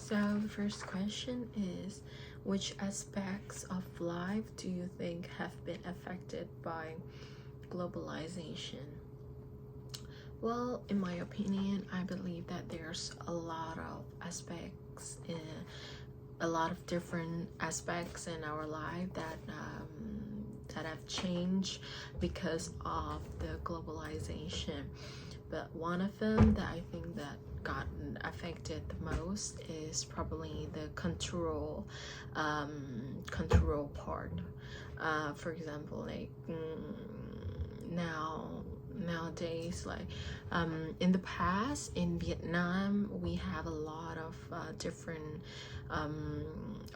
So, the first question is, which aspects of life do you think have been affected by globalization? Well, in my opinion, I believe that there's a lot of aspects, a lot of different aspects in our life that have changed because of the globalization. But one of them that I think that gotten affected the most is probably the control part. For example, like nowadays, like in the past in Vietnam, we have a lot of different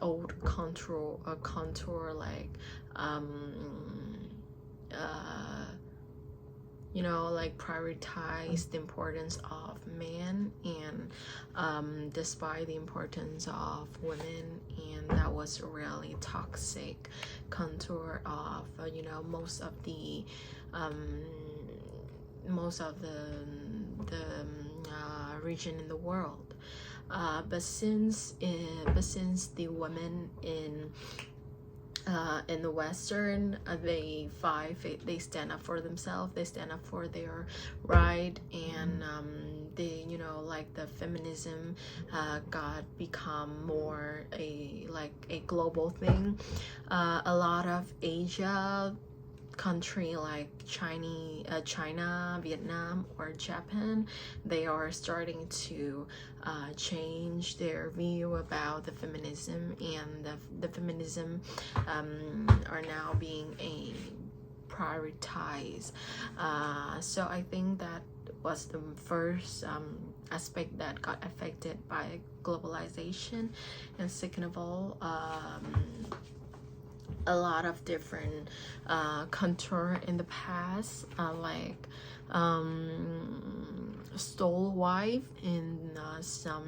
old contour like like prioritize the importance of men and despite the importance of women, and that was a really toxic contour of most of the region in the world. But since the women in the Western, they stand up for themselves, they stand up for their right, and they like the feminism got become more a global thing. A lot of Asia country like China, Vietnam, or Japan, they are starting to change their view about the feminism, and the feminism are now being prioritized. So I think that was the first aspect that got affected by globalization. And second of all, a lot of different contour in the past, like stole wife in some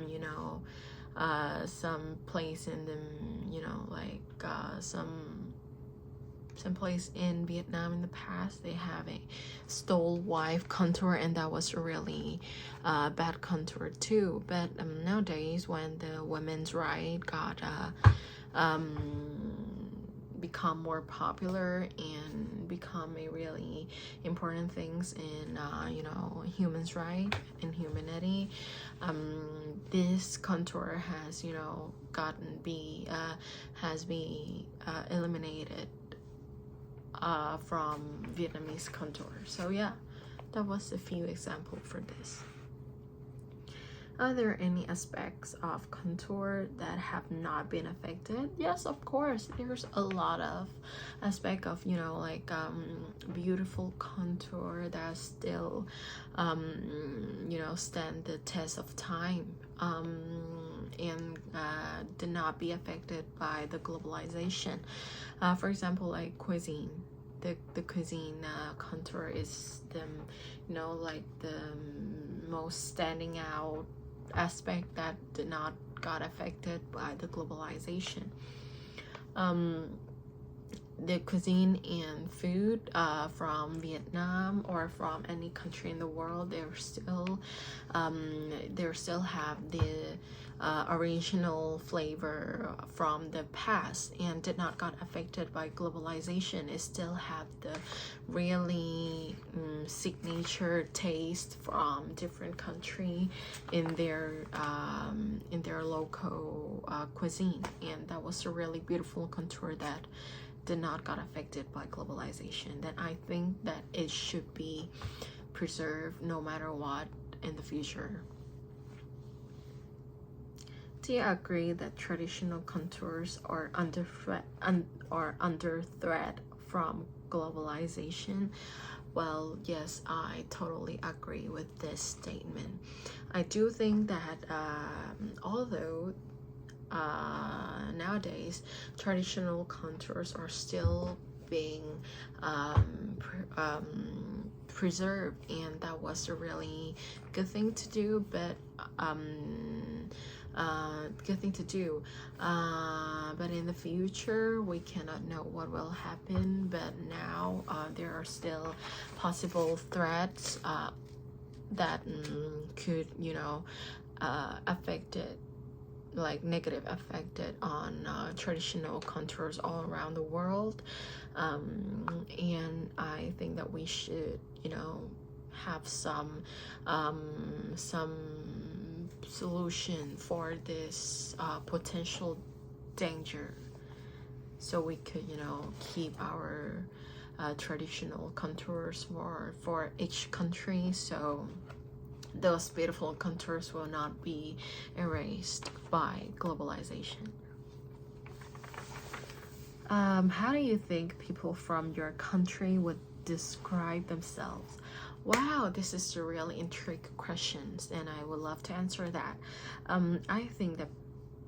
place in the some place in Vietnam in the past, they have a stole wife contour, and that was a really bad contour too. But nowadays, when the women's right got become more popular and become a really important things in humans right and humanity, this contour has has been eliminated from Vietnamese contour. So yeah, that was a few examples for this. Are there any aspects of contour that have not been affected? Yes, of course. There's a lot of aspect of beautiful contour that still stand the test of time, and did not be affected by the globalization. For example, like cuisine. The cuisine contour is the the most standing out aspect that did not got affected by the globalization. The cuisine and food from Vietnam or from any country in the world, they still have the original flavor from the past and did not got affected by globalization. It still have the really signature taste from different country in their local cuisine, and that was a really beautiful contour that did not got affected by globalization. Then I think that it should be preserved no matter what in the future. Do you agree that traditional contours are under threat from globalization? Well, yes, I totally agree with this statement. I do think that although nowadays traditional contours are still being preserved, and that was a really good thing to do, but but in the future we cannot know what will happen. But now there are still possible threats that could affect it, like negative affected on traditional cultures all around the world. And I think that we should, you know, have some solution for this potential danger, so we could, you know, keep our traditional contours for each country, so those beautiful contours will not be erased by globalization. How do you think people from your country would describe themselves? Wow, this is a really intriguing questions, and I would love to answer that. I think that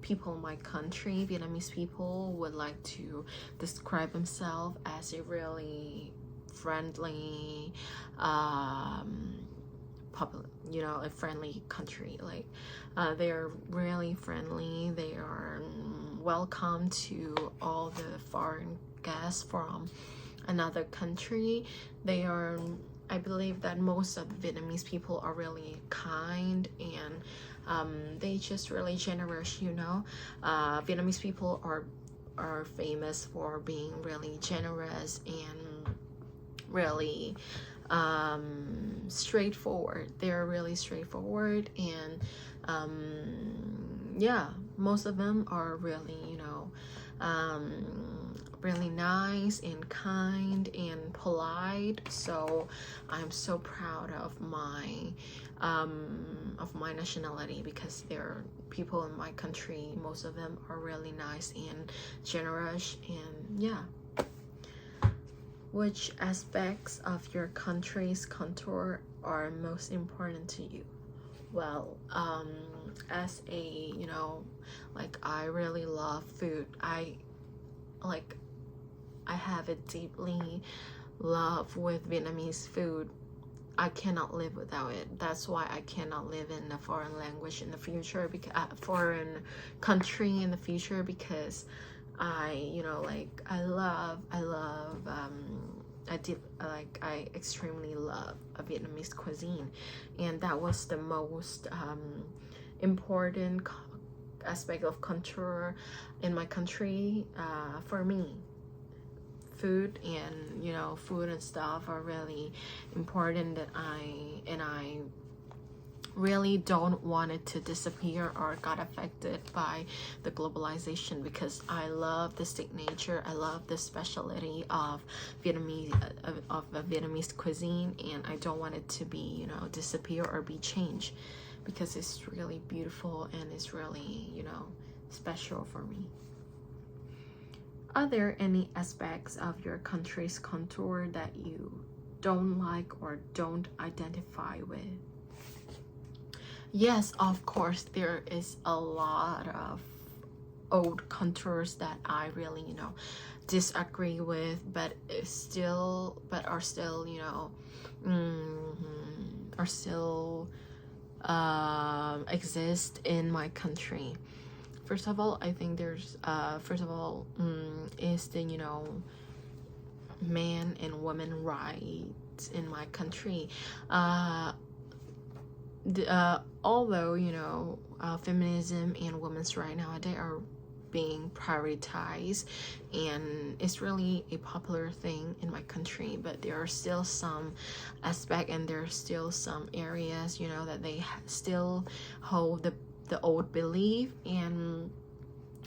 people in my country, Vietnamese people, would like to describe themselves as a really friendly, you know, a friendly country. Like they're really friendly. They are welcome to all the foreign guests from another country. They are, I believe that most of Vietnamese people are really kind, and they just really generous, you know. Vietnamese people are famous for being really generous and really straightforward. They're really straightforward, and yeah, most of them are really, you know, really nice and kind and polite. So I'm so proud of my nationality, because they're people in my country, most of them are really nice and generous. And yeah, which aspects of your country's contour are most important to you? Well, as a, you know, like, I really love food. I have a deeply love with Vietnamese food. I cannot live without it. That's why I cannot live in a foreign language in the future, because foreign country in the future, because you know, like, I extremely love a Vietnamese cuisine, and that was the most important aspect of culture in my country. For me, food and, you know, food and stuff are really important, that I really don't want it to disappear or got affected by the globalization, because I love the signature, I love the specialty of Vietnamese cuisine, and I don't want it to be, you know, disappear or be changed, because it's really beautiful and it's really, you know, special for me. Are there any aspects of your country's contour that you don't like or don't identify with? Yes, of course, there is a lot of old contours that I really, you know, disagree with, but are still, you know, are still exist in my country. First of all, I think there's is the, you know, man and woman rights in my country. Although, you know, feminism and women's rights nowadays are being prioritized, and it's really a popular thing in my country, but there are still some aspects, and there are still some areas, you know, that they still hold the old belief, and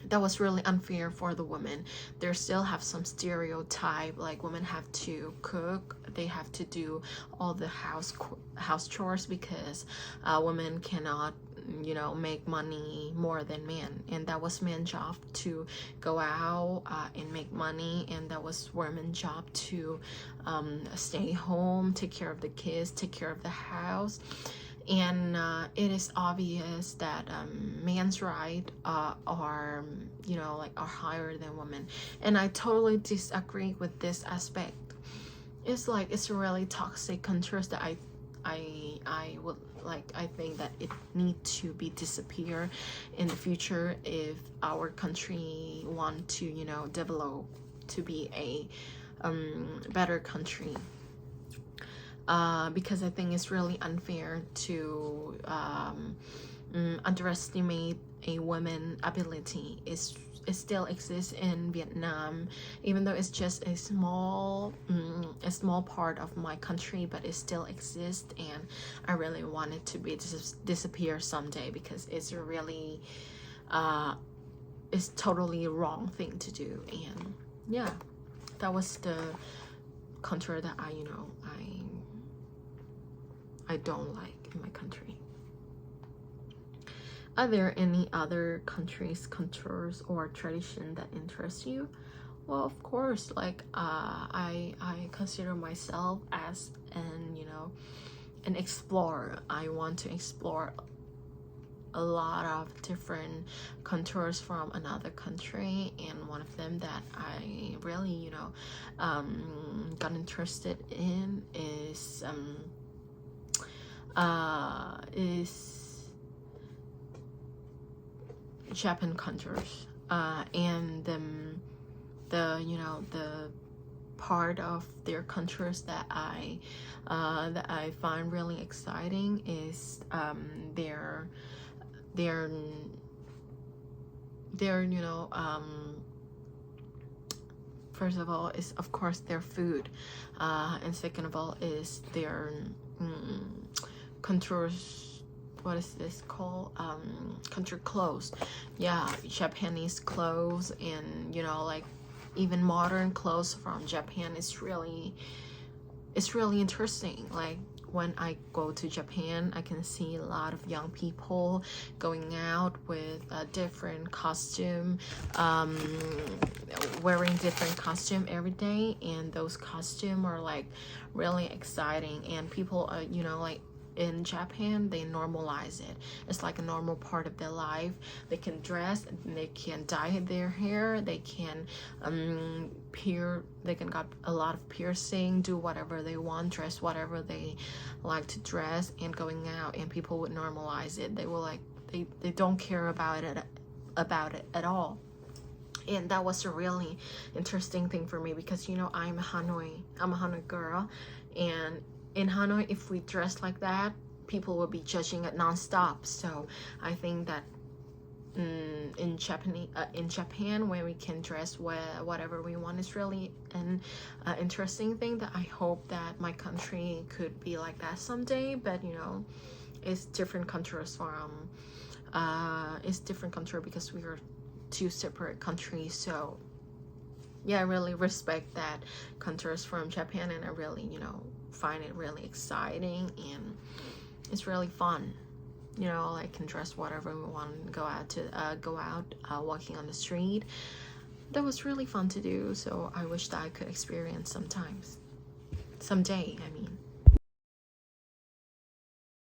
that was really unfair for the women. There still have some stereotype, like women have to cook, they have to do all the house chores, because women cannot, you know, make money more than men, and that was men's job to go out and make money, and that was women's job to stay home, take care of the kids, take care of the house. And it is obvious that man's rights are, you know, like, are higher than women, and I totally disagree with this aspect. It's like, it's a really toxic contrast that I would like, I think that it needs to be disappear in the future if our country want to, you know, develop to be a better country. Because I think it's really unfair to underestimate a woman ability is it still exists in Vietnam, even though it's just a small part of my country, but it still exists, and I really want it to be disappear someday, because it's really it's totally wrong thing to do. And yeah, that was the country that I don't like in my country. Are there any other countries, cultures, or tradition that interest you? Well, of course, like I consider myself as an explorer. I want to explore a lot of different cultures from another country, and one of them that I really got interested in is Japan cultures, and the part of their cultures that I find really exciting is their first of all is of course their food, and second of all is their cultures. What is this called? Country clothes. Yeah, Japanese clothes, and like even modern clothes from Japan is really interesting. Like when I go to Japan, I can see a lot of young people going out with a different costume, wearing different costume every day, and those costumes are like really exciting, and people are like in Japan, they normalize it. It's like a normal part of their life. They can dress, they can dye their hair, they can they can got a lot of piercing, do whatever they want, dress whatever they like to dress, and going out, and people would normalize it. They will like they don't care about it at all. And that was a really interesting thing for me, because I'm a Hanoi girl, and in Hanoi, if we dress like that, people will be judging it nonstop. So I think that in Japan, where we can dress whatever we want, is really an interesting thing that I hope that my country could be like that someday. But it's different countries from it's different country, because we are two separate countries. So yeah, I really respect that countries from Japan, and I really find it really exciting, and it's really fun. I can dress whatever we want, go out walking on the street. That was really fun to do. So I wish that I could experience someday. I mean,